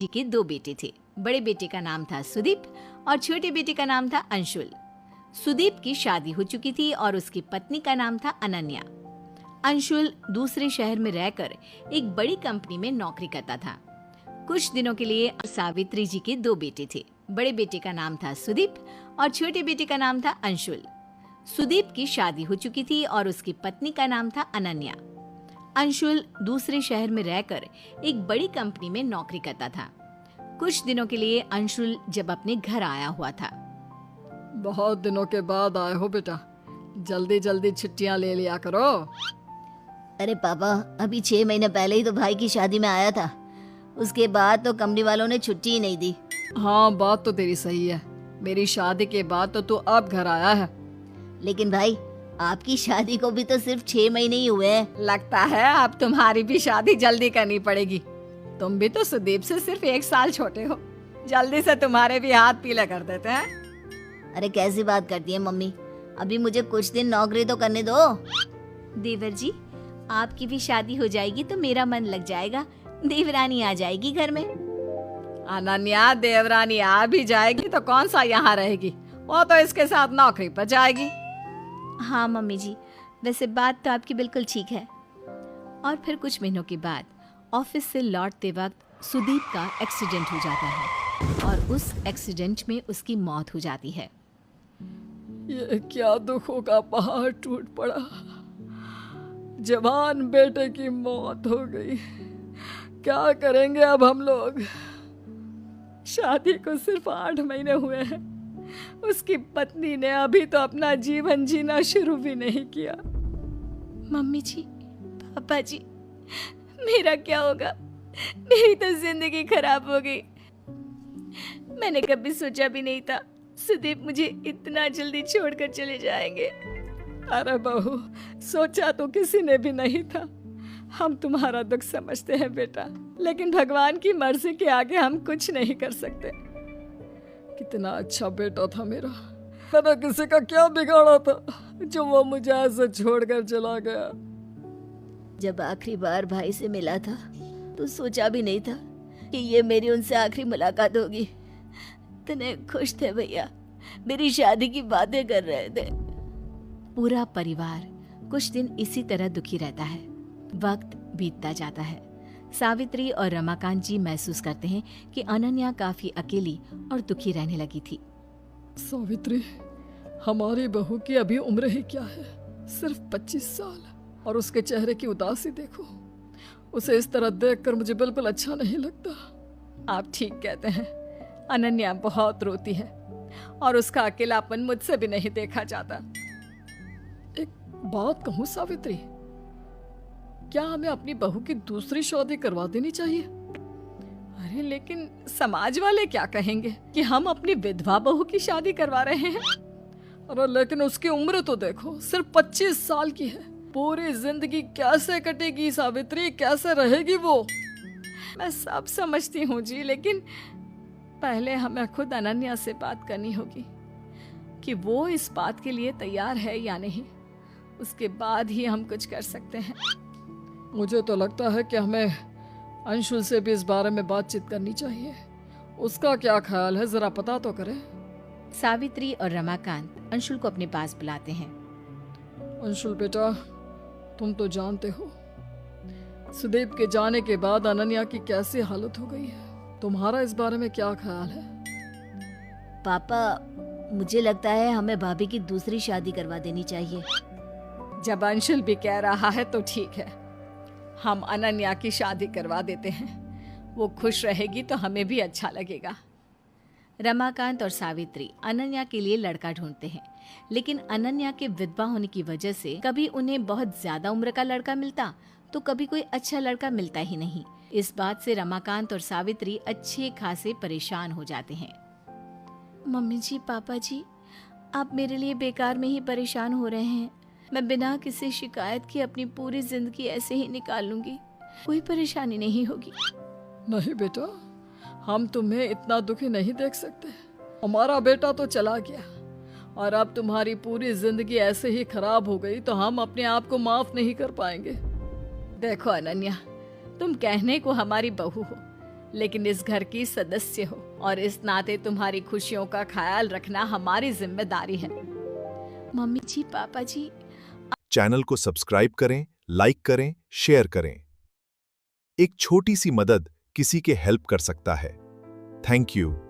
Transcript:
जी के दो बेटे थे। बड़े बेटे का नाम था सुदीप और छोटे बेटे का नाम था अंशुल। सुदीप की शादी हो चुकी थी और उसकी पत्नी का नाम था अनन्या। अंशुल दूसरे शहर में रहकर एक बड़ी कंपनी में नौकरी करता था। कुछ दिनों के लिए सावित्री जी के दो बेटे थे। बड़े बेटे का नाम था सुदीप और छोटे बेटे का नाम था अंशुल। सुदीप की शादी हो चुकी थी और उसकी पत्नी का नाम था अनन्या। अंशुल दूसरे शहर में रहकर एक बड़ी कंपनी में नौकरी करता था। कुछ दिनों के लिए अंशुल जब अपने घर आया हुआ था। बहुत दिनों के बाद आए हो बेटा, जल्दी जल्दी छुट्टियां ले लिया करो। अरे पापा, अभी 6 महीने पहले ही तो भाई की शादी में आया था। उसके बाद तो कंपनी वालों ने छुट्टी ही नहीं दी। हाँ, बात तो तेरी सही है। मेरी शादी के बाद तो तू अब घर आया है। लेकिन भाई, आपकी शादी को भी तो सिर्फ 6 महीने ही हुए हैं। लगता है अब तुम्हारी भी शादी जल्दी करनी पड़ेगी। तुम भी तो सुदीप से सिर्फ 1 साल छोटे हो। जल्दी से तुम्हारे भी हाथ पीले कर देते हैं। अरे कैसी बात करती है मम्मी, अभी मुझे कुछ दिन नौकरी तो करने दो। देवर जी, आपकी भी शादी हो जाएगी तो मेरा मन लग जाएगा। देवरानी आ जाएगी घर में। अनन्या देवरानी आ भी जाएगी तो कौन सा यहाँ रहेगी, वो तो इसके साथ नौकरी पर जाएगी। हाँ मम्मी जी, वैसे बात तो आपकी बिल्कुल ठीक है। और फिर कुछ महीनों के बाद ऑफिस से लौटते वक्त सुदीप का एक्सीडेंट हो जाता है और उस एक्सीडेंट में उसकी मौत हो जाती है। ये क्या दुखों का पहाड़ टूट पड़ा। जवान बेटे की मौत हो गई। क्या करेंगे अब हम लोग। शादी को सिर्फ 8 महीने हुए हैं। उसकी पत्नी ने अभी तो अपना जीवन जीना शुरू भी नहीं किया। मम्मी जी, पापा जी, मेरा क्या होगा? मेरी तो जिंदगी खराब हो गई। मैंने कभी सोचा भी नहीं था सुदीप मुझे इतना जल्दी छोड़कर चले जाएंगे। अरे बहू, सोचा तो किसी ने भी नहीं था। हम तुम्हारा दुख समझते हैं बेटा, लेकिन भगवान की मर्जी के आगे हम कुछ नहीं कर सकते। कितना अच्छा बेटा था मेरा। मैंने किसी का क्या बिगाड़ा था जो वो मुझे ऐसे छोड़कर चला गया। जब आखिरी बार भाई से मिला था तो सोचा भी नहीं था कि ये मेरी उनसे आखिरी मुलाकात होगी। इतने खुश थे भैया, मेरी शादी की बातें कर रहे थे। पूरा परिवार कुछ दिन इसी तरह दुखी रहता है। वक्त बीतता जाता है। सावित्री और रमाकांत जी महसूस करते हैं कि अनन्या काफी अकेली और दुखी रहने लगी थी। सावित्री, हमारी बहू की अभी उम्र ही क्या है, सिर्फ 25 साल, और उसके चेहरे की उदासी देखो। उसे इस तरह देखकर मुझे बिल्कुल अच्छा नहीं लगता। आप ठीक कहते हैं, अनन्या बहुत रोती है और उसका अकेलापन मुझसे भी नहीं देखा जाता। एक बात कहूं सावित्री, क्या हमें अपनी बहू की दूसरी शादी करवा देनी चाहिए? अरे लेकिन समाज वाले क्या कहेंगे कि हम अपनी विधवा बहू की शादी करवा रहे हैं। अरे लेकिन उसकी उम्र तो देखो, सिर्फ 25 साल की है। पूरी जिंदगी कैसे कटेगी सावित्री, कैसे रहेगी वो? मैं सब समझती हूँ जी, लेकिन पहले हमें खुद अनन्या से बात करनी होगी कि वो इस बात के लिए तैयार है या नहीं। उसके बाद ही हम कुछ कर सकते हैं। मुझे तो लगता है कि हमें अंशुल से भी इस बारे में बातचीत करनी चाहिए। उसका क्या ख्याल है, जरा पता तो करें। सावित्री और रमाकांत अंशुल को अपने पास बुलाते हैं। अंशुल बेटा, तुम तो जानते हो सुदीप के जाने के बाद अनन्या की कैसी हालत हो गई है। तुम्हारा इस बारे में क्या ख्याल है? पापा, मुझे लगता है हमें भाभी की दूसरी शादी करवा देनी चाहिए। जब अंशुल भी कह रहा है तो ठीक है, हम अनन्या की शादी करवा देते हैं। वो खुश रहेगी तो हमें भी अच्छा लगेगा। रमाकांत और सावित्री अनन्या के लिए लड़का ढूंढते हैं, लेकिन अनन्या के विधवा होने की वजह से कभी उन्हें बहुत ज्यादा उम्र का लड़का मिलता तो कभी कोई अच्छा लड़का मिलता ही नहीं। इस बात से रमाकांत और सावित्री अच्छे खासे परेशान हो जाते हैं। मम्मी जी, पापा जी, आप मेरे लिए बेकार में ही परेशान हो रहे हैं। मैं बिना किसी शिकायत के अपनी पूरी जिंदगी ऐसे ही निकाल लूंगी, कोई परेशानी नहीं होगी। नहीं बेटा, हम तुम्हें इतना दुखी नहीं देख सकते। हमारा बेटा तो चला गया और अब तुम्हारी पूरी जिंदगी ऐसे ही खराब हो गई तो हम अपने आप को माफ नहीं कर पाएंगे। देखो अनन्या, तुम कहने को हमारी बहू हो, लेकिन इस घर की सदस्य हो और इस नाते तुम्हारी खुशियों का ख्याल रखना हमारी जिम्मेदारी है। मम्मी जी, पापा जी, चैनल को सब्सक्राइब करें, लाइक करें, शेयर करें। एक छोटी सी मदद किसी के हेल्प कर सकता है। Thank you.